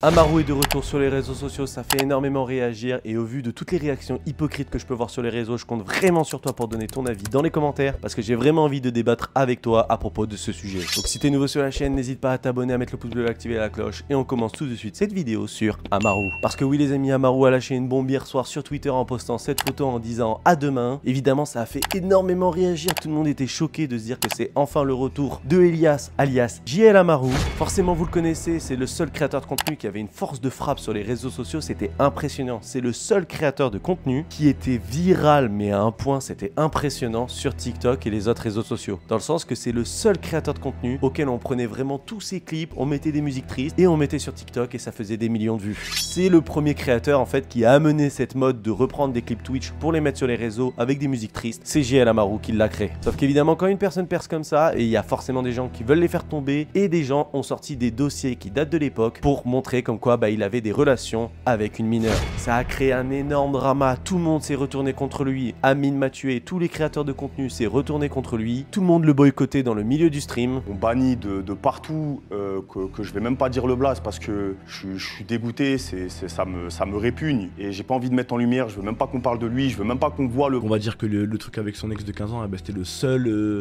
Amaru est de retour sur les réseaux sociaux, ça fait énormément réagir et au vu de toutes les réactions hypocrites que je peux voir sur les réseaux, je compte vraiment sur toi pour donner ton avis dans les commentaires parce que j'ai vraiment envie de débattre avec toi à propos de ce sujet. Donc si t'es nouveau sur la chaîne, n'hésite pas à t'abonner, à mettre le pouce bleu, à activer la cloche et on commence tout de suite cette vidéo sur Amaru. Parce que oui les amis, Amaru a lâché une bombe hier soir sur Twitter en postant cette photo en disant à demain. Évidemment ça a fait énormément réagir, tout le monde était choqué de se dire que c'est enfin le retour de Elias alias JL Amaru. Forcément vous le connaissez, c'est le seul créateur de contenu qui avait une force de frappe sur les réseaux sociaux, c'était impressionnant. C'est le seul créateur de contenu qui était viral, mais à un point c'était impressionnant sur TikTok et les autres réseaux sociaux. Dans le sens que c'est le seul créateur de contenu auquel on prenait vraiment tous ses clips, on mettait des musiques tristes et on mettait sur TikTok et ça faisait des millions de vues. C'est le premier créateur en fait qui a amené cette mode de reprendre des clips Twitch pour les mettre sur les réseaux avec des musiques tristes. C'est JL Amaru qui l'a créé. Sauf qu'évidemment quand une personne perce comme ça, et il y a forcément des gens qui veulent les faire tomber et des gens ont sorti des dossiers qui datent de l'époque pour montrer comme quoi il avait des relations avec une mineure. Ça a créé un énorme drama, tout le monde s'est retourné contre lui, Amine m'a tué, tous les créateurs de contenu s'est retourné contre lui, tout le monde le boycottait dans le milieu du stream. On bannit de partout, que je vais même pas dire le blast parce que je suis dégoûté, ça me répugne et j'ai pas envie de mettre en lumière, je veux même pas qu'on parle de lui, je veux même pas qu'on voit le... On va dire que le truc avec son ex de 15 ans, c'était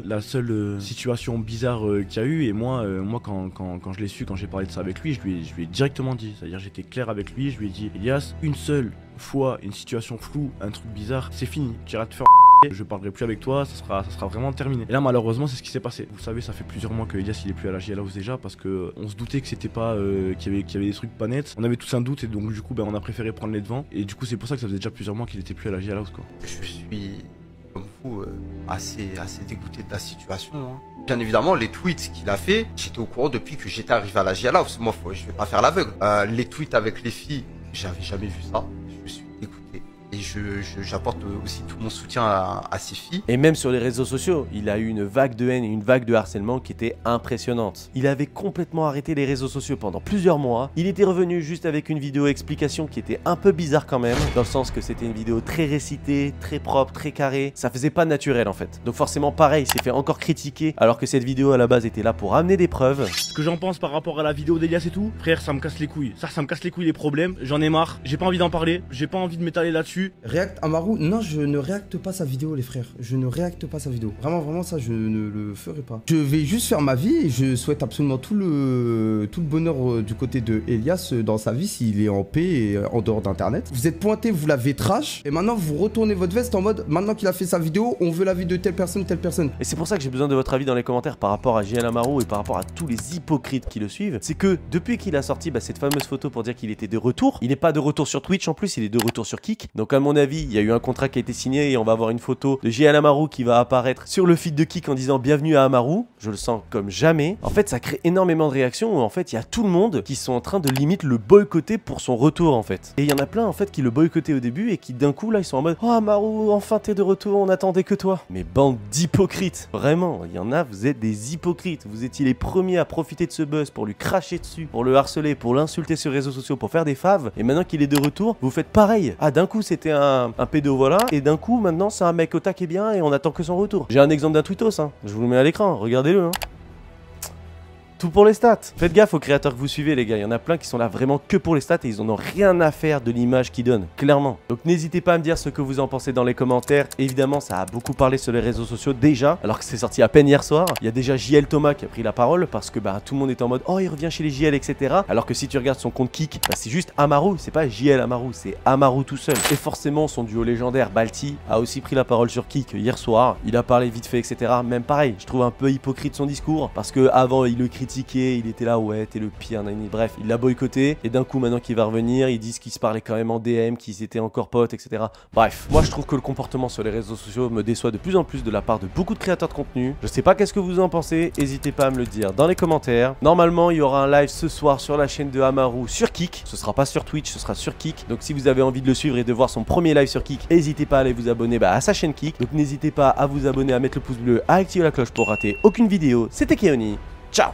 la seule situation bizarre qu'il y a eu et moi quand je l'ai su, quand j'ai parlé de ça avec lui, je lui ai directement dit. C'est-à-dire j'étais clair avec lui, je lui ai dit Elias, une seule fois, une situation floue, un truc bizarre, c'est fini, tu iras te faire je parlerai plus avec toi, ça sera vraiment terminé. Et là malheureusement c'est ce qui s'est passé. Vous savez ça fait plusieurs mois que Elias il est plus à la JL House déjà parce que on se doutait que c'était pas qu'il y avait des trucs pas nets. On avait tous un doute et donc du coup on a préféré prendre les devants. Et du coup c'est pour ça que ça faisait déjà plusieurs mois qu'il était plus à la JL House quoi. Je suis comme vous assez dégoûté de la situation hein. Bien évidemment, les tweets qu'il a fait, j'étais au courant depuis que j'étais arrivé à la JL House. Moi, je vais pas faire l'aveugle. Les tweets avec les filles, j'avais jamais vu ça. Je me suis dégoûté. Et j'apporte aussi tout mon soutien à ces filles. Et même sur les réseaux sociaux, il a eu une vague de haine et une vague de harcèlement qui était impressionnante. Il avait complètement arrêté les réseaux sociaux pendant plusieurs mois. Il était revenu juste avec une vidéo explication qui était un peu bizarre quand même, dans le sens que c'était une vidéo très récitée, très propre, très carrée. Ça faisait pas naturel en fait. Donc forcément pareil, il s'est fait encore critiquer alors que cette vidéo à la base était là pour amener des preuves. Ce que j'en pense par rapport à la vidéo d'Elias et tout, frère, ça me casse les couilles. Ça me casse les couilles les problèmes. J'en ai marre. J'ai pas envie d'en parler. J'ai pas envie de m'étaler là-dessus. React Amaru, non je ne réacte pas sa vidéo les frères, je ne réacte pas sa vidéo, vraiment ça je ne le ferai pas. Je vais juste faire ma vie et je souhaite absolument tout le bonheur du côté de Elias dans sa vie s'il est en paix et en dehors d'internet. Vous êtes pointé, vous l'avez trash et maintenant vous retournez votre veste en mode maintenant qu'il a fait sa vidéo, on veut l'avis de telle personne. Et c'est pour ça que j'ai besoin de votre avis dans les commentaires par rapport à JL Amaru et par rapport à tous les hypocrites qui le suivent. C'est que depuis qu'il a sorti cette fameuse photo pour dire qu'il était de retour, il n'est pas de retour sur Twitch en plus, il est de retour sur Kick. Donc à mon avis, il y a eu un contrat qui a été signé et on va avoir une photo de JL Amaru qui va apparaître sur le feed de Kick en disant bienvenue à Amaru. Je le sens comme jamais. En fait, ça crée énormément de réactions où en fait, il y a tout le monde qui sont en train de limite le boycotter pour son retour en fait. Et il y en a plein en fait qui le boycottaient au début et qui d'un coup là, ils sont en mode oh Amaru, enfin t'es de retour, on attendait que toi. Mais bande d'hypocrites. Vraiment, il y en a, vous êtes des hypocrites. Vous étiez les premiers à profiter de ce buzz pour lui cracher dessus, pour le harceler, pour l'insulter sur les réseaux sociaux, pour faire des faves. Et maintenant qu'il est de retour, vous faites pareil. Ah, d'un coup, c'était un pédo, voilà. Et d'un coup, maintenant, c'est un mec au taquet bien et on attend que son retour. J'ai un exemple d'un tweetos, hein. Je vous le mets à l'écran, regardez-le, hein. Tout pour les stats. Faites gaffe aux créateurs que vous suivez les gars, il y en a plein qui sont là vraiment que pour les stats et ils en ont rien à faire de l'image qu'ils donnent, clairement. Donc n'hésitez pas à me dire ce que vous en pensez dans les commentaires. Évidemment ça a beaucoup parlé sur les réseaux sociaux déjà, alors que c'est sorti à peine hier soir. Il y a déjà JL Thomas qui a pris la parole parce que tout le monde est en mode oh il revient chez les JL etc. Alors que si tu regardes son compte Kick, c'est juste Amaru, c'est pas JL Amaru, c'est Amaru tout seul. Et forcément son duo légendaire Balti a aussi pris la parole sur Kick hier soir. Il a parlé vite fait etc. Même pareil, je trouve un peu hypocrite son discours parce que avant il le critiqué, il était là ouais t'es le pire, bref il l'a boycotté et d'un coup maintenant qu'il va revenir ils disent qu'ils se parlaient quand même en DM, qu'ils étaient encore potes etc. Bref, moi je trouve que le comportement sur les réseaux sociaux me déçoit de plus en plus de la part de beaucoup de créateurs de contenu. Je sais pas qu'est-ce que vous en pensez, n'hésitez pas à me le dire dans les commentaires. Normalement il y aura un live ce soir sur la chaîne de Amaru sur Kick, ce sera pas sur Twitch, ce sera sur Kick. Donc si vous avez envie de le suivre et de voir son premier live sur Kick, n'hésitez pas à aller vous abonner à sa chaîne Kick. Donc n'hésitez pas à vous abonner, à mettre le pouce bleu, à activer la cloche pour rater aucune vidéo. C'était Keoni, ciao.